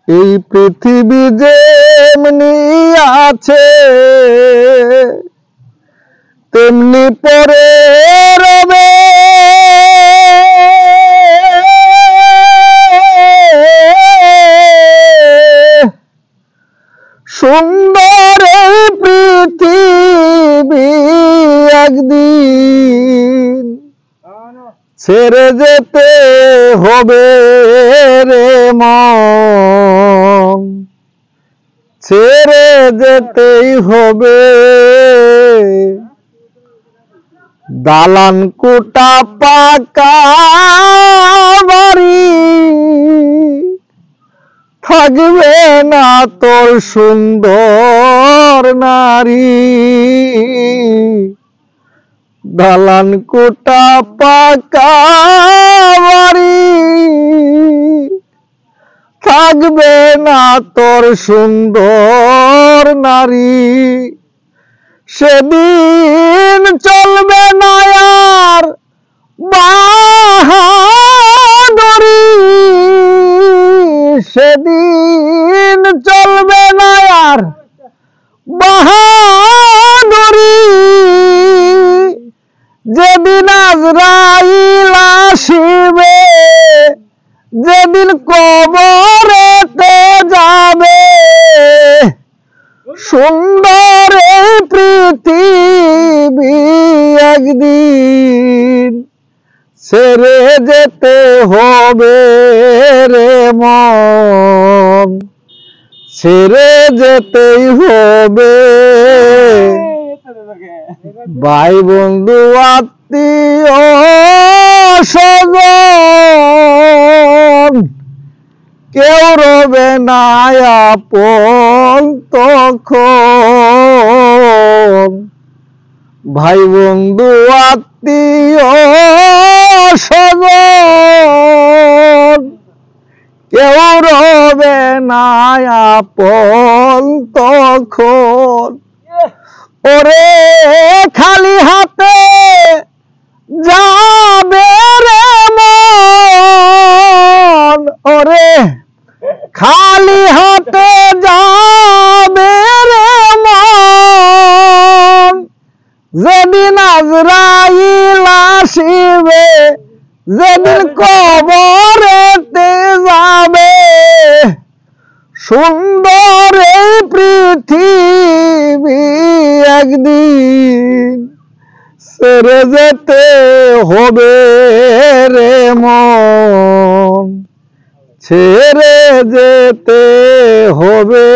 এই পৃথিবী যেমনি আছে তেমনি পরে রবে, সুন্দর এই পৃথিবী একদিন ছেড়ে যেতে হবে রে মন, ছেড়ে যেতেই হবে। দালান কোটা পাকা বাড়ি থাকবে না তোর সুন্দর নারী, দালান কোটা পাকা বাড়ি থাকবে না তোর সুন্দর নারী। সেদিন চলবে না আর বাহাদুরি, সেদিন চলবে না আর বাহাদুরি, যেদিন আজরাইল আসিবে, যেদিন কবরেতে যাবে, সুন্দর এই পৃথিবী একদিন ছেড়ে যেতে হবে রে মন, ছেড়ে যেতেই হবে। ভাই বন্ধু আত্মীয় স্বজন কেউ রবে না আপন তখন, ভাই বন্ধু আত্মীয় স্বজন কেউ রবে না আপন তখন। ওরে খালি হাতে যাবে রে মন, ওরে খালি হাতে যাবে রে মন, যেদিন আজরাইল আসিবে, যেদিন কবরেতে যাবে, সুন্দর এই পৃথিবী একদিন ছেড়ে যেতে হবে রে মন, ছেড়ে যেতে হবে।